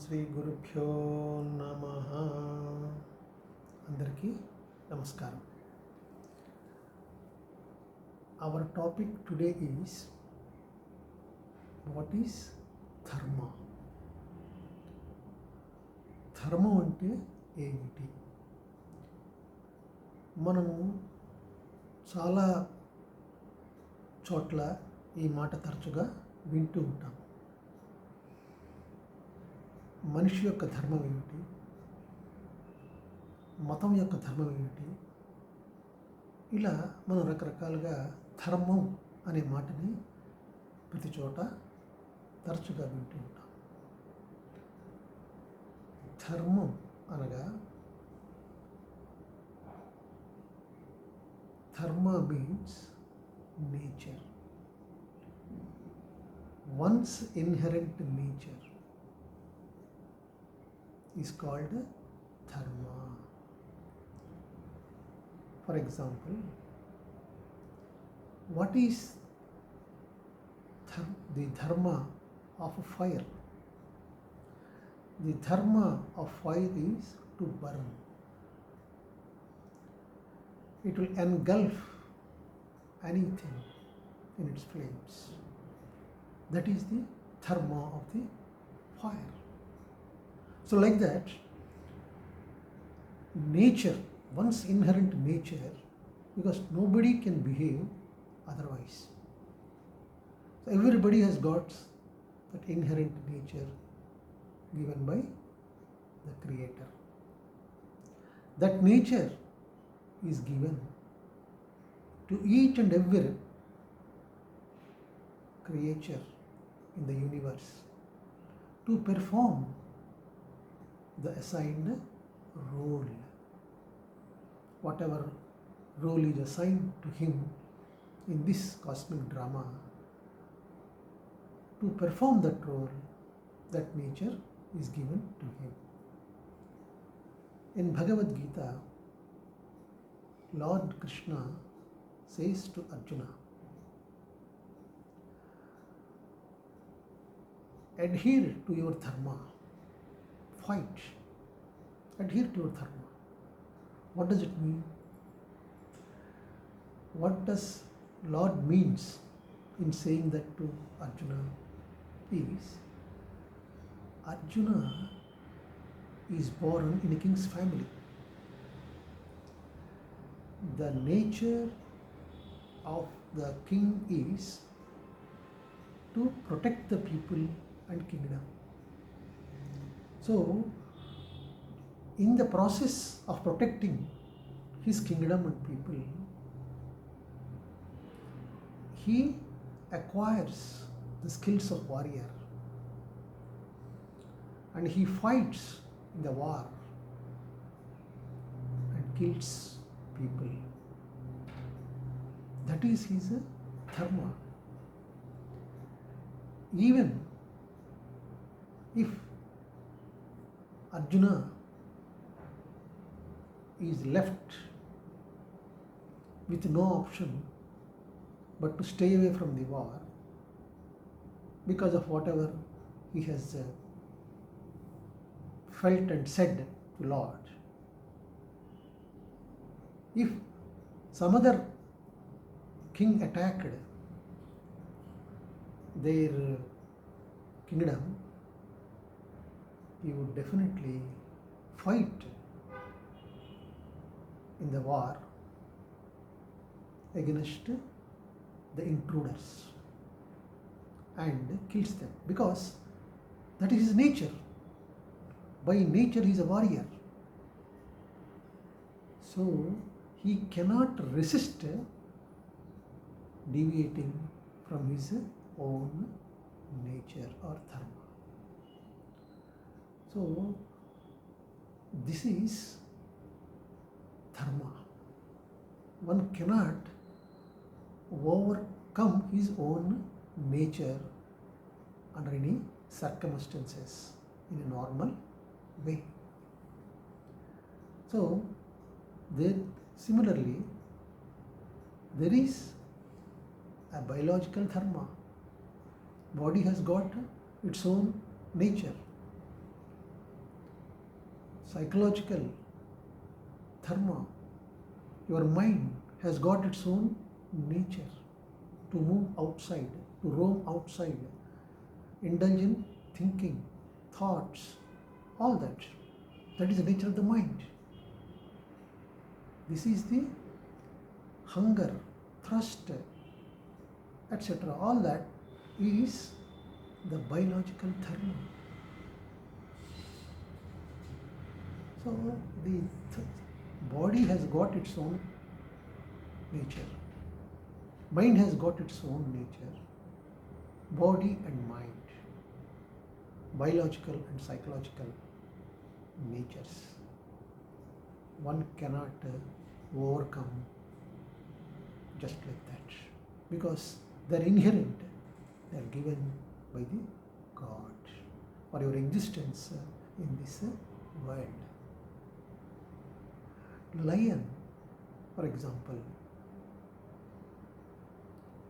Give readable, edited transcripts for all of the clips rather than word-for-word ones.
శ్రీ గురుభ్యో నమః. అందరికీ నమస్కారం. Our topic today is what is dharma? ధర్మం అంటే ఏమిటి? మనము చాలా చోట్ల ఈ మాట తరచుగా వింటూ ఉంటాం. మనిషి యొక్క ధర్మం ఏమిటి? మతం యొక్క ధర్మం ఏమిటి? ఇలా మనం రకరకాలుగా ధర్మం అనే మాటని ప్రతి చోట తరచుగా వింటూ ఉంటాం. ధర్మం అనగా ధర్మ means nature, once inherent nature is called dharma. For example, what is the dharma of a fire? The dharma of fire is to burn. It will engulf anything in its flames. That is the dharma of the fire. So like that, nature, one's inherent nature, because nobody can behave otherwise. So everybody has got that inherent nature given by the Creator. That nature is given to each and every creature in the universe to perform the assigned role. Whatever role is assigned to him in this cosmic drama, to perform that role, that nature is given to him. In Bhagavad Gita, Lord Krishna says to Arjuna, adhere to your dharma. Fight. Adhere to your dharma. What does it mean? What does Lord means in saying that to Arjuna is, Arjuna is born in a king's family. The nature of the king is to protect the people and kingdom. So, in the process of protecting his kingdom and people, he acquires the skills of warrior and he fights in the war and kills people. That is his dharma. Even if Arjuna is left with no option but to stay away from the war because of whatever he has felt and said to Lord. If some other king attacked their kingdom, he would definitely fight in the war against the intruders and kills them, because that is his nature. By nature he is a warrior. So he cannot resist deviating from his own nature or dharma. So this is dharma. One cannot overcome his own nature under any circumstances in a normal way. So similarly, there is a biological dharma. Body has got its own nature. psychological dharma. Your mind has got its own nature to move outside, to roam outside, indulge in thinking, thoughts, all that. That is the nature of the mind. This is the hunger, thirst, etc. All that is the biological dharma. So the body has got its own nature. Mind has got its own nature. Body and mind, biological and psychological natures. One cannot overcome just like that, because they're inherent, they're given by the God for your existence in this world. Lion, for example,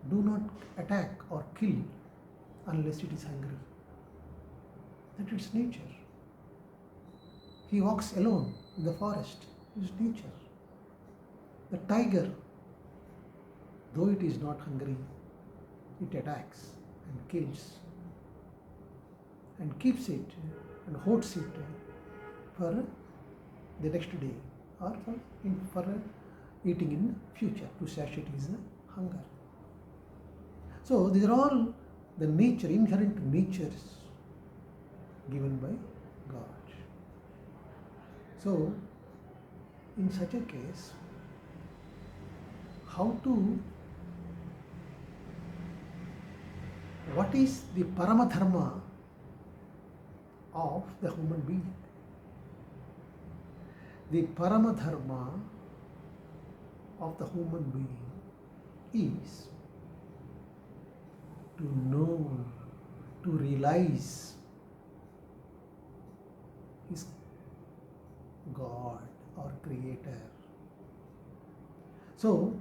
do not attack or kill unless it is hungry. That is nature. He walks alone in the forest. It is nature. The tiger, though it is not hungry, it attacks and kills and keeps it and hoards it for the next day or for eating in future to satiate his hunger. So these are all the nature, inherent natures given by God. So in such a case, what is the Paramadharma of the human being? The Paramadharma of the human being is to know, to realize his God or Creator. So,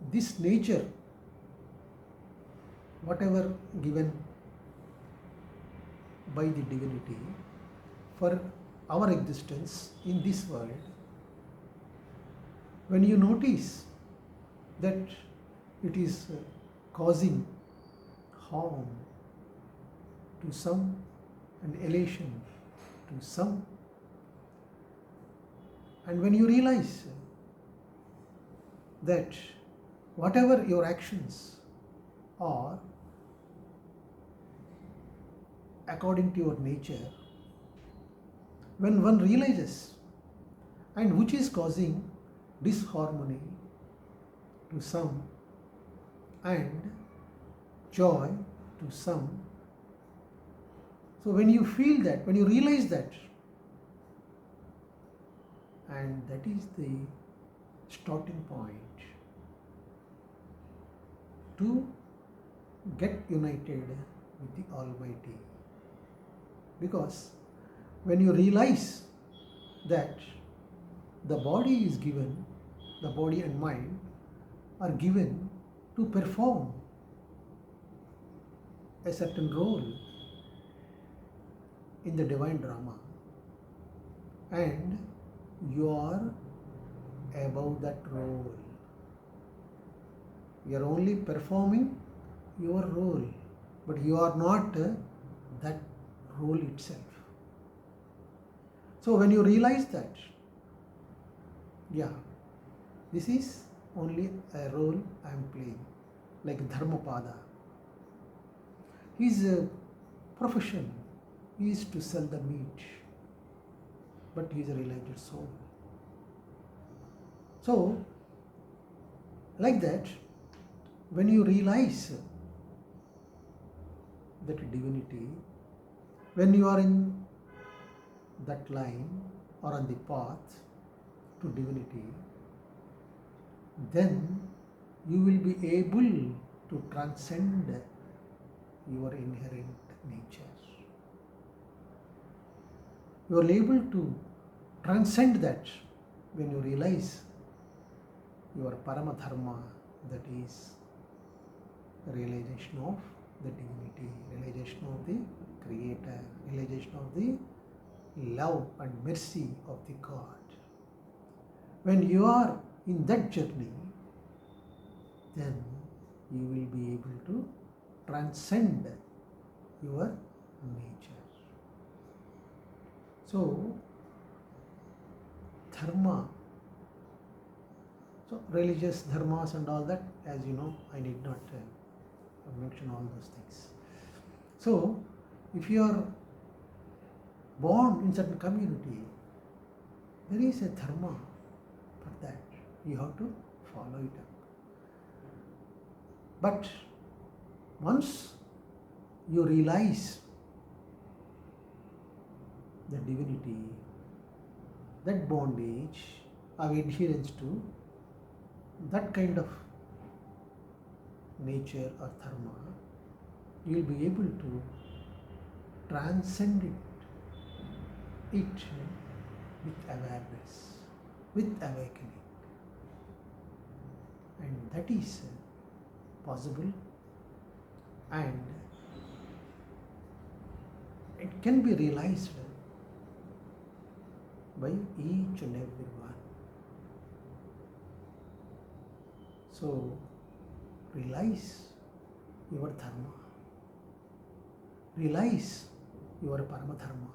this nature, whatever given by the divinity for our existence in this world, when you notice that it is causing harm to some and elation to some, and when you realize that whatever your actions are according to your nature, when one realizes and which is causing disharmony to some and joy to some, so when you feel that, when you realize that, and that is the starting point to get united with the Almighty. Because when you realize that the body is given, the body and mind are given to perform a certain role in the divine drama, and you are above that role. You are only performing your role, but you are not that role itself. So when you realize that, this is only a role I am playing, like Dharmapada. His profession is to sell the meat, but he is a realized soul. So, like that, when you realize that divinity, when you are in that line or on the path to divinity, then you will be able to transcend your inherent nature. You are able to transcend that when you realize your Paramadharma, that is realization of the divinity, realization of the Creator, realization of the love and mercy of the God. When you are in that journey, then you will be able to transcend your nature. So, dharma, so religious dharmas and all that, as you know, I need not mention all those things. So, if you are born in certain community, there is a dharma for that. You have to follow it up. But once you realize the divinity, that bondage of adherence to that kind of nature or dharma, you will be able to transcend it with awareness, with awakening. And that is possible, and it can be realized by each and every one. So, realize your dharma, realize your paramadharma,